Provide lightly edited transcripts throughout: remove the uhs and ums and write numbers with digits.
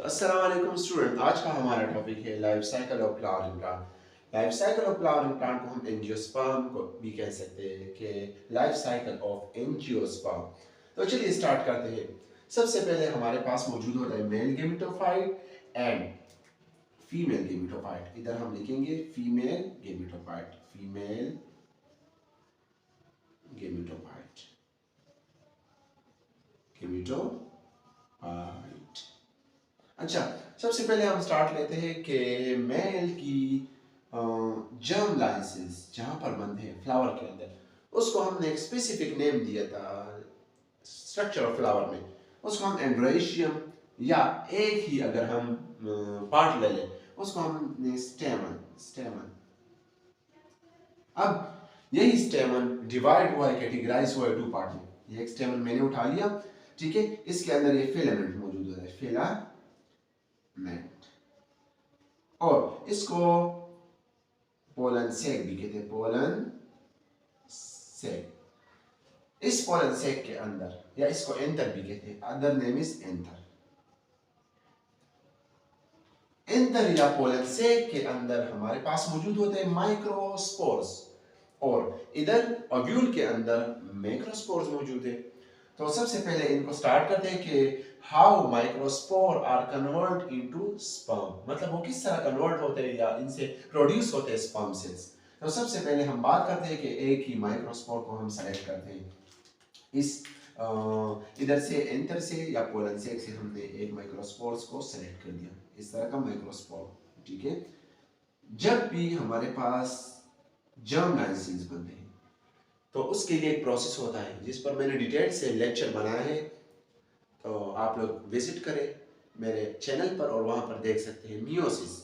अस्सलाम वालेकुम स्टूडेंट। आज का हमारा टॉपिक है life cycle of flowering plant. Life cycle of flowering plant को हम एंजियोस्पर्म को भी कह सकते हैं कि लाइफ साइकिल ऑफ एंजियोस्पर्म। तो चलिए स्टार्ट करते हैं। सबसे पहले हमारे पास मौजूद होता है mail gametophyte and female gametophyte. इधर हम लिखेंगे female gametophyte, female gametophyte, gametophyte. अच्छा, सबसे पहले हम स्टार्ट लेते हैं कि मेल की जर्म लाइंसेस जहां पर बंद है फ्लावर के अंदर, उसको हमने एक स्पेसिफिक नेम दिया था स्ट्रक्चर ऑफ फ्लावर में, उसको हम एंड्रोएशियम या एक ही अगर हम पार्ट ले लें उसको हमने स्टेमन स्टेमन। अब यही स्टेमन डिवाइड हुआ है, कैटेगराइज हुआ है टू पार्ट में। ये एक स्टेमन मैंने उठा लिया, ठीक है। इसके अंदर ये फिलामेंट मौजूद होता है, फिलामेंट, और इसको पोलन सेक भी कहते हैं, पोलन सेक। इस पोलन सेक के अंदर, या इसको एंथर भी कहते हैं, other name is anther. Anther या पोलन सेक के अंदर हमारे पास मौजूद होते हैं माइक्रोस्पोर्स, और इधर ओव्यूल के अंदर मैक्रोस्पोर्स मौजूद है। तो सबसे पहले इनको स्टार्ट करते हैं कि how microspore are convert into sperm, मतलब वो किस तरह कन्वर्ट होते हैं या इनसे प्रोड्यूस होते हैं स्पर्म सेल्स। तो सबसे पहले हम बात करते हैं कि एक ही माइक्रोस्पोर को हम सेलेक्ट करते हैं। इस इधर से एंथर से या पोलन से हमने एक माइक्रोस्पोर्स को सेलेक्ट कर दिया, इस तरह का माइक्रोस्पोर, ठीक है। जब भी हमारे पास जर्म लाइंसेस बनते हैं तो उसके लिए एक प्रोसेस होता है जिस पर मैंने डिटेल से लेक्चर बनाया है, तो आप लोग विजिट करें मेरे चैनल पर और वहां पर देख सकते हैं मियोसिस।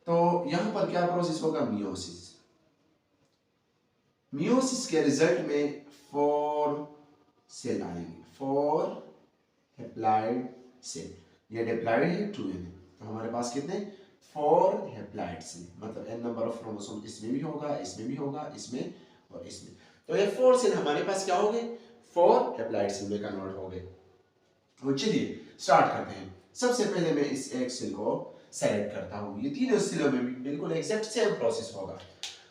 तो यहां पर क्या प्रोसेस होगा, मियोसिस। मियोसिस के रिजल्ट में 4 सेल आएंगे, 4 हैप्लॉइड सेल। ये डिप्लॉइड है 2n है, तो हमारे पास कितने 4 हैप्लॉइड सेल, मतलब n नंबर ऑफ क्रोमोसोम इसमें भी होगा, इसमें भी होगा, इसमें और इसमें। तो ये 4 सेल हमारे पास क्या हो गए, 4 हैप्लॉइड सेल में कन्वर्ट हो गए। तो चलिए स्टार्ट करते हैं। सबसे पहले मैं इस एक सेल को सेलेक्ट करता हूं, ये तीनों सेलों में भी बिल्कुल एग्जैक्ट सेम प्रोसेस होगा।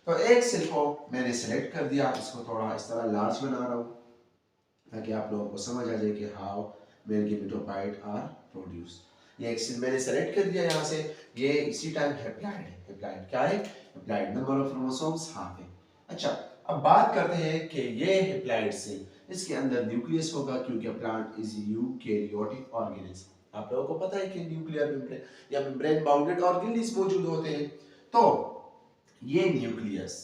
तो एक सेल को मैंने सेलेक्ट कर दिया, इसको थोड़ा इस तरह लार्ज बना रहा हूं ताकि आप लोगों को समझ आ जाए कि how male gametophyte are produce. ये एक सेल मैंने सेलेक्ट कर दिया यहां से, ये इसी टाइम हैप्लॉइड है। हैप्लॉइड क्या है, haploid number of chromosomes half है। अच्छा, अब बात करते हैं कि ये हैप्लॉइड सेल, इसके अंदर न्यूक्लियस होगा क्योंकि प्लांट इज यूकैरियोटिक ऑर्गेनिज्म। आप लोगों को पता है कि न्यूक्लियर मेम्ब्रेन या मेम्ब्रेन बाउंडेड ऑर्गेनिल्स मौजूद होते हैं। तो ये न्यूक्लियस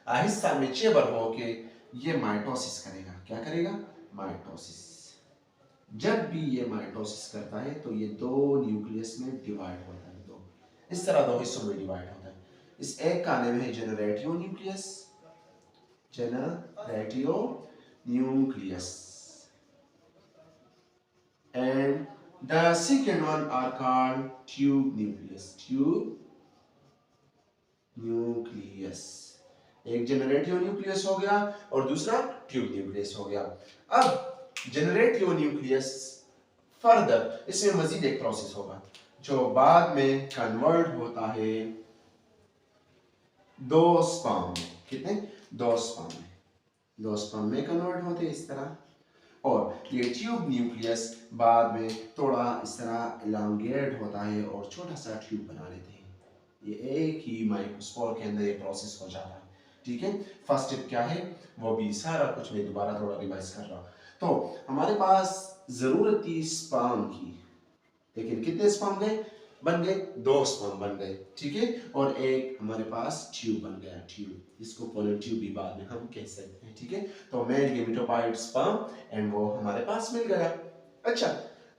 आहिस्ता में चेबर होके ये माइटोसिस करेगा। क्या करेगा, माइटोसिस। जब भी ये माइटोसिस करता है तो ये दो न्यूक्लियस में डिवाइड होता है, दो इस तरह दो हिस्सों में डिवाइड होता है। इस एक का नाम है generative nucleus, generative nucleus, and the second one are called tube nucleus, tube nucleus। एक जनरेटिव न्यूक्लियस हो गया और दूसरा ट्यूब न्यूक्लियस हो गया। अब जनरेटिव न्यूक्लियस फर्दर इसमें मजीद एक प्रोसेस होगा जो बाद में कन्वर्ट होता है दो स्पर्म में। कितने, दो स्पर्म में, दो स्पर्म में कन्वर्ट होते हैं इस तरह। और ये ट्यूब न्यूक्लियस बाद में थोड़ा इस तरह एलोंगेट होता है और छोटा सा ट्यूब बना लेते हैं। ये एक ही माइक्रोस्पोर के अंदर ये प्रोसेस हो जाता है, ठीक है। फर्स्ट स्टेप क्या है वो भी सारा कुछ मैं दोबारा थोड़ा रिवाइज कर रहा हूं। तो हमारे पास जरूरत थी स्पर्म की, लेकिन कितने स्पर्म गए, बन गए दो स्पर्म बन गए, ठीक है। और एक हमारे पास ट्यूब बन गया, ट्यूब, इसको पोलर ट्यूब भी बाद में हम कह सकते हैं, ठीक है। तो मेल गेमेटोफाइट स्पर्म एंड वो हमारे पास मिल गया। अच्छा,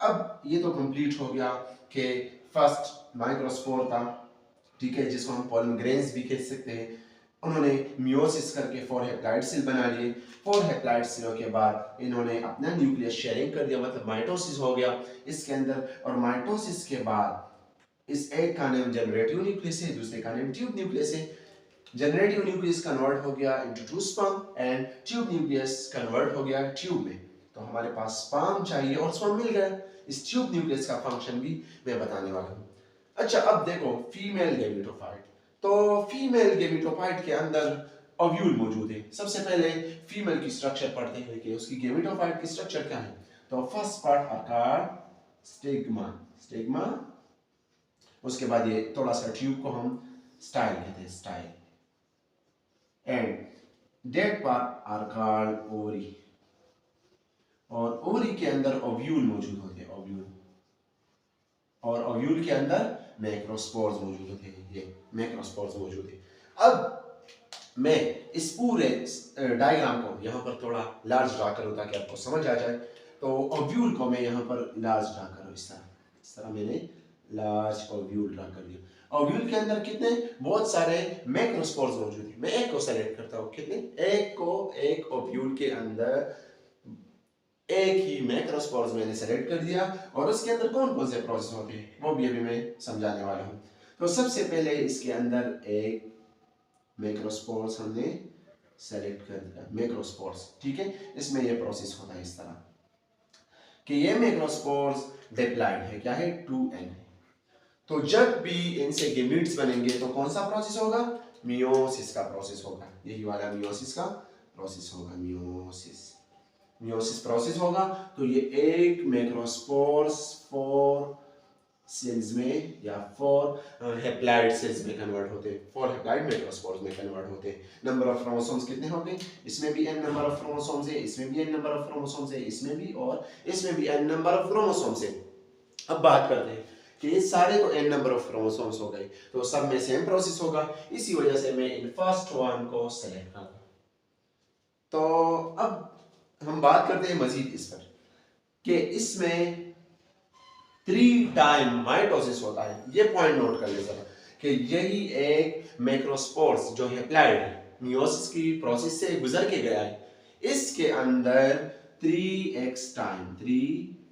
अब ये तो कंप्लीट हो गया कि फर्स्ट माइक्रोस्पोर था, ठीक है, जिसको हम पोलन ग्रेन्स भी कह सकते हैं। उन्होंने मियोसिस करके 4 हैप्लॉइड सेल बना लिए। 4 हैप्लॉइड सेलों के बाद इन्होंने अपना न्यूक्लियस शेयरिंग कर दिया, मतलब माइटोसिस हो गया इसके अंदर। और माइटोसिस के बाद इस एक का नाम जनरेटिव न्यूक्लियस है, दूसरे का नाम ट्यूब न्यूक्लियस है। जनरेटिव न्यूक्लियस कन्वर्ट हो गया into 2 sperm and tube nucleus convert हो गया ट्यूब में। तो हमारे पास स्पर्म चाहिए और स्पर्म मिल गया। इस ट्यूब न्यूक्लियस का फंक्शन भी मैं बताने वाला हूँ। अच्छा, अब देखो फीमेल गैमेटोफाइट। तो फीमेल गैमेटोफाइट के अंदर ओव्यूल मौजूद है। सबसे पहले फीमेल की स्ट्रक्चर पढ़ते हैं कि उसकी गैमेटोफाइट की स्ट्रक्चर क्या है। तो फर्स्ट पार्ट आकार स्टिग्मा, स्टिग्मा, उसके बाद ये थोड़ा सा ट्यूब को हम स्टाइल कहते हैं, style, and dead part are called ovary, और ओवरी के अंदर ओव्यूल मौजूद होते हैं, ओव्यूल, और ओव्यूल के अंदर मैक्रोस्पोर्स मौजूद होते हैं, ये मैक्रोस्पोर्स मौजूद है। अब मैं इस पूरे डायग्राम को यहाँ पर थोड़ा लार्ज ड्रा करूँ ताकि आपको समझ आ जाए। तो ओव्यूल को मैं यहाँ पर लार्ज ड्रा करूँ, इस तरह मैंने लार्ज ओव्यूल ड्रा कर दिया। ओव्यूल के अंदर कितने बहुत सारे मैक्रोस्पोर्स मौजूद हैं। मैं एक को सेलेक्ट करता हूँ, कितने, एक को, एक ओव्यूल के अंदर एक ही मैक्रोस्पोर्स मैंने सेलेक्ट कर दिया, और उसके अंदर कौन कौन से प्रोसेस होते हैं वो भी अभी मैं समझाने वाला हूँ। तो सबसे पहले इसके अंदर एक मैक्रोस्पोर्स हमने सेलेक्ट कर दिया, मैक्रोस्पोर्स, ठीक है। इसमें ये प्रोसेस होता है इस तरह कि ये मैक्रोस्पोर्स डिप्लॉयड है, क्या है, 2n है। तो जब भी इनसे गैमीट्स बनेंगे तो कौन सा प्रोसेस होगा, मियोसिस का प्रोसेस होगा, यही वाला मियोसिस का प्रोसेस होगा, मियोसिस, मियोसिस प्रोसेस होगा। तो ये एक मैक्रोस्पोर्स 4 सेल्स में या 4 हैप्लॉइड सेल्स में कन्वर्ट होते हैं, 4 हैप्लॉइड मैक्रोस्पोर्स में कन्वर्ट होते हैं। नंबर ऑफ क्रोमोसोम्स कितने होंगे, इसमें भी n नंबर ऑफ क्रोमोसोम्स है, इसमें भी n नंबर ऑफ क्रोमोसोम्स है, इसमें भी, और इसमें भी n नंबर ऑफ क्रोमोसोम्स है। अब बात करते हैं कि ये सारे तो n नंबर ऑफ क्रोमोसोम्स हो गए, तो सब में सेम प्रोसेस होगा, इसी वजह से मैं इन फर्स्ट वन को सेलेक्ट करूंगा। तो अब हम बात करते हैं मजीद इस पर कि इसमें 3 टाइम माइटोसिस होता है। ये पॉइंट नोट कर ले जरा कि यही एक मैक्रोस्पोर्स जो हैप्लॉइड है, मियोसिस की प्रोसेस से गुजर के गया है, इसके अंदर 3x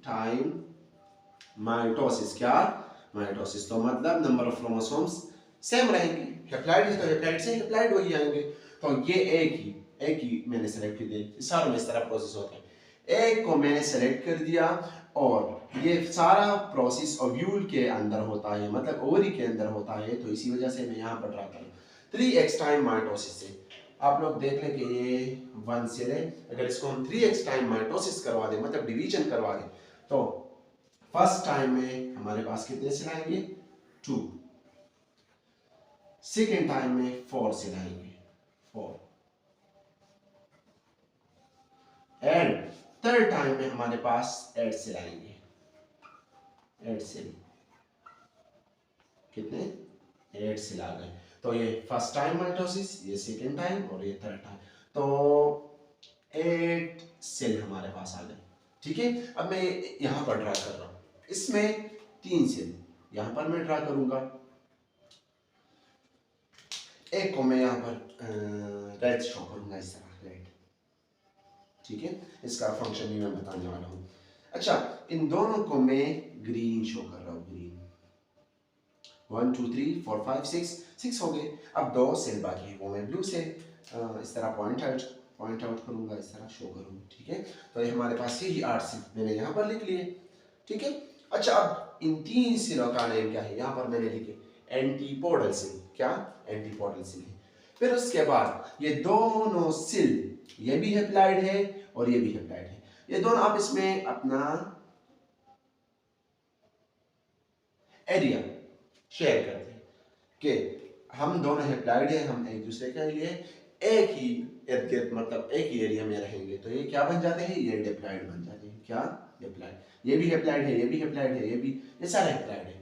टाइम माइटोसिस, क्या, माइटोसिस, तो मतलब नंबर ऑफ क्रोमोसोम्स सेम रहेंगे, हैप्लॉइड है तो हैप्लॉइड से हैप्लॉइड वही आएंगे। तो ये एक ही मैंने सेलेक्ट कर दिया, सारों में इस तरह प्रोसेस होता है। एक को मैंने सेलेक्ट कर दिया, और ये सारा प्रोसेस ओव्यूल के अंदर होता है, मतलब ओवरी के अंदर होता है, तो इसी वजह से मैं यहाँ पर ड्रा करूँ 3x टाइम माइटोसिस से। आप लोग देख लें कि ये 1 सेल है, अगर इसको हम 3x टाइम माइटोसिस करवा दें, मतलब डिवीजन करवा दें, तो फर्स्ट टाइम में हमारे पास कितने सेल आएंगे, 2, सेकेंड टाइम में 4 सेल आएंगे, 4, एंड थर्ड टाइम में हमारे पास 8 सेल आएंगे, 8 सेल, कितने, 8 सेल आ गए। तो ये फर्स्ट टाइम माइटोसिस, ये सेकेंड टाइम, और ये थर्ड टाइम, तो 8 सेल हमारे पास आ गए, ठीक है। अब मैं यहां पर ड्रा कर रहा हूं, इसमें 3 सेल यहां पर मैं ड्रा करूंगा, एक को मैं यहां पर रेड शो करूंगा, इस तरह रेड, ठीक है। इसका फंक्शन भी मैं बताने वाला हूं। अच्छा, इन दोनों को मैं ग्रीन शो कर रहा हूं, ग्रीन, 1 2 3 4 5 6 हो गए। अब 2 सेल बाकी है, वो मैं ब्लू से इस तरह पॉइंट आउट करूंगा, इस तरह शो करूंगा, ठीक है। तो ये हमारे पास यही 8 सेल मैंने यहाँ पर लिख लिए, ठीक है। अच्छा, अब इन 3 सेलों का नेम क्या है, यहाँ पर मैंने लिखे एंटीपोडल सेल, क्या, एंटीपोडल सेल है। फिर उसके बाद ये दोनों सेल, ये भी हैप्लॉइड है और ये भी हैप्लॉइड है, ये दोनों आप इसमें अपना एरिया शेयर करते हैं कि हम दोनों हैप्लॉइड है, हम एक दूसरे के लिए एक ही इर्द गिर्द, मतलब एक ही एरिया में रहेंगे, तो ये क्या बन जाते हैं, ये डिप्लॉइड बन जाते हैं, क्या, डिप्लॉइड। ये भी हैप्लॉइड है, ये भी हैप्लॉइड है, ये भी, ये सारे हैप्लॉइड है।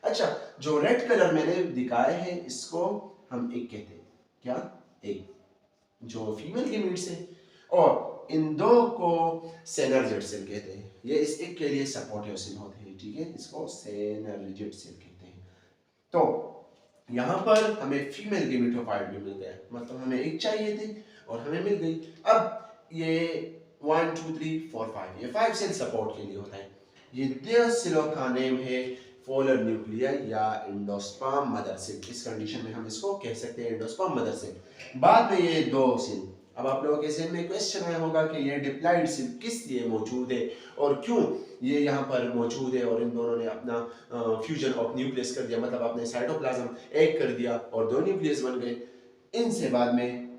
अच्छा, जो रेड कलर मैंने दिखाए हैं इसको हम एक कहते हैं, क्या, एक, जो फीमेल गैमीट्स है, और इन दो को सेनर्जिड सेल कहते हैं। ये इस एक के लिए सपोर्टिव सेल होते हैं, ठीक है, इसको सेनर्जिड सेल कहते हैं। तो यहाँ पर हमें फीमेल गैमेटोफाइट भी मिल गया, मतलब हमें एक चाहिए थी और हमें मिल गई। अब ये 1 2 3 4 5, ये 5 सेल सपोर्ट के लिए होता है। ये 10 सेलों का नेम है पोलर न्यूक्लियाई या एंडोस्पर्म मदर सेल। इस कंडीशन में हम इसको कह सकते हैं एंडोस्पर्म मदर सेल। बाद में ये 2 सेल अब आप लोगों के ज़हन में क्वेश्चन आया होगा कि ये डिप्लॉयड सेल किस लिए मौजूद है और क्यों ये यहाँ पर मौजूद है, और इन दोनों ने अपना फ्यूजन ऑफ न्यूक्लियस कर दिया, मतलब अपने साइटोप्लाज्म एक कर दिया और दो न्यूक्लियस बन गए। इनसे बाद में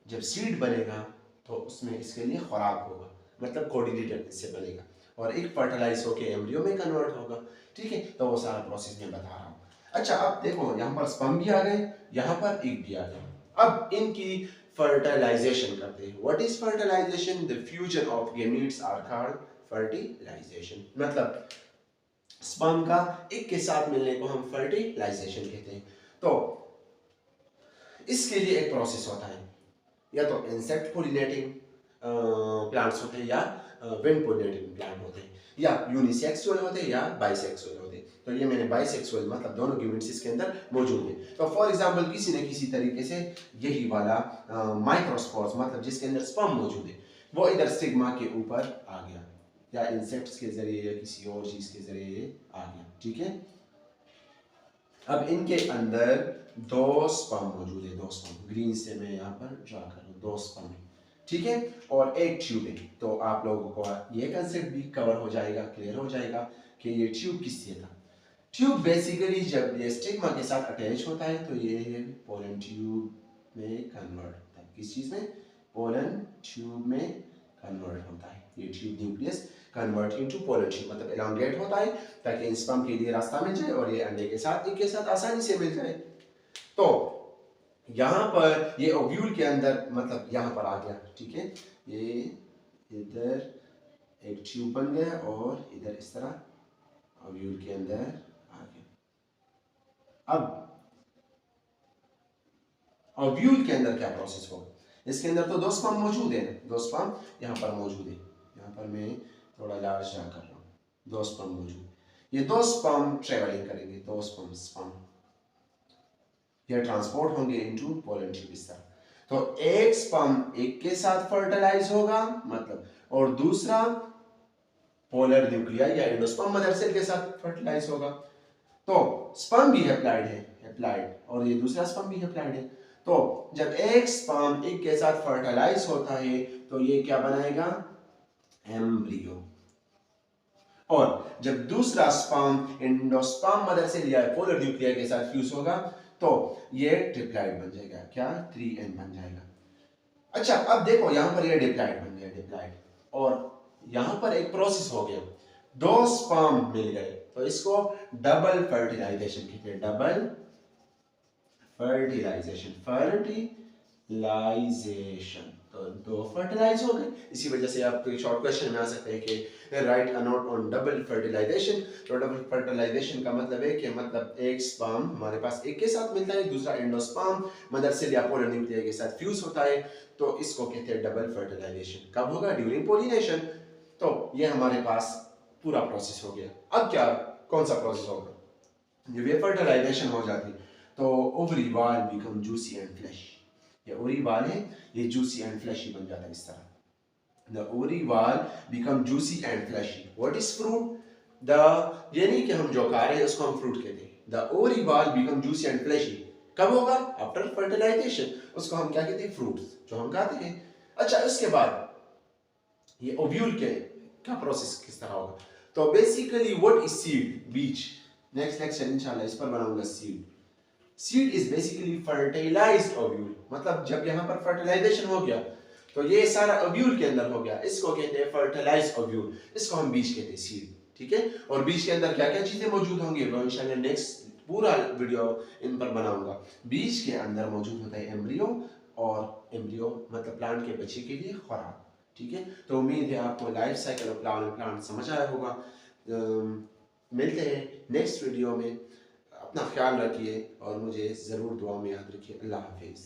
जब सीड बनेगा तो उसमें इसके लिए खुराक होगा, मतलब कोऑर्डिनेटर इससे बनेगा और एक फर्टिलाइज होकर एम्ब्रियो में कन्वर्ट होगा। ठीक है, तो वो सारा प्रोसेस मैं बता रहा हूँ। अच्छा, अब देखो यहाँ पर स्पर्म भी आ गए, यहाँ पर एग भी आ गए। अब इनकी फर्टिलाइजेशन करते हैं। What is fertilisation? The fusion of gametes are called fertilisation. मतलब स्पर्म का एक के साथ मिलने को हम फर्टिलाइजेशन कहते हैं। तो इसके लिए एक प्रोसेस होता है, या तो इंसेक्ट पोलिनेटिंग प्लांट्स होते हैं या विंड पोलिनेटिंग प्लांट होते हैं, या यूनिसेक्सुअल होते हैं या बाइसेक्सुअल होते हैं। तो ये मैंने बाइसेक्सुअल मतलब दोनों गैमेट्स इसके अंदर मौजूद है। तो फॉर एग्जांपल किसी न किसी तरीके से यही वाला माइक्रोस्पोर्स मतलब जिसके अंदर स्पर्म मौजूद है वो इधर स्टिग्मा के ऊपर आ गया, या इंसेक्ट्स के जरिए या किसी और चीज के जरिए आ गया। ठीक है, अब इनके अंदर दो स्पर्म मौजूद है, दो स्पर्म, ग्रीन से मैं यहाँ पर ड्रा कर रहा हूँ, दो स्पर्म है। ठीक है, और एक ट्यूब है। तो आप लोगों को ये कंसेप्ट भी कवर हो जाएगा, क्लियर हो जाएगा कि ये ट्यूब किस लिए था। ट्यूब बेसिकली जब ये स्टिग्मा के साथ अटैच होता है तो ये पोलन ट्यूब में कन्वर्ट होता है। किस चीज में? पोलन ट्यूब में कन्वर्ट होता है। ये tube nucleus convert into pollen tube, मतलब एलोंगेट होता है ताकि इन स्पर्म के लिए रास्ता मिल जाए और ये अंडे के साथ एक के साथ आसानी से मिल जाए। तो यहाँ पर ये ओव्यूल के अंदर मतलब यहाँ पर आ गया। ठीक है, ये इधर एक ट्यूब बन गया और इधर इस तरह ओव्यूल के अंदर आ गया। अब ओव्यूल के अंदर क्या प्रोसेस होगा? इसके अंदर तो दो स्पर्म मौजूद है, दो स्पर्म यहाँ पर मौजूद है। यहाँ पर मैं थोड़ा लार्ज ड्रा कर रहा हूँ, दो स्पर्म मौजूद। ये दो स्पर्म ट्रेवलिंग करेंगे, दो स्पर्म ये ट्रांसपोर्ट होंगे इनटू पोलन ट्यूब इस तरह। तो एक स्पर्म एक के साथ फर्टिलाइज होगा मतलब, और दूसरा पोलर न्यूक्लियाई या एंडोस्पर्म मदर सेल के साथ फर्टिलाइज होगा। तो स्पर्म भी हैप्लाइड और ये दूसरा स्पर्म भी हैप्लाइड है। तो जब एक स्पर्म एक के साथ फर्टिलाइज होता है तो ये क्या बनाएगा? एम्ब्रियो। और जब दूसरा स्पर्म एंडोस्पर्म मदर सेल या पोलर न्यूक्लियाई के साथ फ्यूज होगा तो ये ट्रिप्लाइड बन जाएगा। क्या? 3n बन जाएगा। अच्छा, अब देखो यहाँ पर ये डिप्लाइड बन गया, डिप्लाइड, और यहाँ पर एक प्रोसेस हो गया, दो स्पर्म मिल गए तो इसको डबल फर्टिलाइजेशन कहते हैं। डबल फर्टिलाइजेशन, फर्टिलाइजेशन, तो दो फर्टिलाइज हो गए। इसी वजह से आपको शॉर्ट क्वेश्चन में आ सकते हैं कि write a note on double fertilisation. तो डबल फर्टिलाइजेशन का मतलब है कि मतलब एक स्पर्म हमारे पास एक के साथ मिलता है, दूसरा एंडोस्पर्म मदर सेल या पोलर न्यूक्लियाई के साथ फ्यूज होता है, तो इसको कहते हैं डबल फर्टिलाइजेशन। कब होगा? During pollination. तो ये हमारे पास पूरा प्रोसेस हो गया। अब क्या, कौन सा प्रोसेस होगा? जब ये फर्टिलाइजेशन हो जाती तो ovary wall become juicy and fleshy. ये ओवरी वॉल है, ये जूसी एंड फ्लैशी बन जाता है इस तरह। The ovary wall become juicy and fleshy. What is fruit? ये नहीं कि हम जो खा रहे हैं उसको हम फ्रूट कहते हैं। The ovary wall become juicy and fleshy. कब होगा? After fertilization. उसको हम क्या कहते हैं? फ्रूट्स, जो हम खाते हैं। अच्छा, इसके बाद ये ओव्यूल का प्रोसेस किस तरह होगा? तो बेसिकली व्हाट इज सीड? बीज। नेक्स्ट लेक्चर इंशाल्लाह इस पर बनाऊंगा seed. Seed is basically fertilised ovule, मतलब जब यहाँ पर फर्टिलाइजेशन हो गया तो ये सारा ओव्यूल के अंदर हो गया, इसको कहते हैं फर्टिलाइज्ड ओव्यूल, इसको हम बीज कहते हैं, सीड। ठीक है, और बीज के अंदर क्या क्या चीजें मौजूद होंगी वो इंशाल्लाह नेक्स्ट पूरा वीडियो इन पर बनाऊंगा। बीज के अंदर मौजूद होता है एम्ब्रियो, और एम्ब्रियो मतलब प्लांट के बच्चे के लिए खुराक। ठीक है, तो उम्मीद है आपको लाइफ साइकिल ऑफ प्लांट समझ आया होगा। मिलते हैं नेक्स्ट वीडियो में। अपना ख्याल रखिए और मुझे ज़रूर दुआ में याद रखिए। अल्लाह हाफिज़।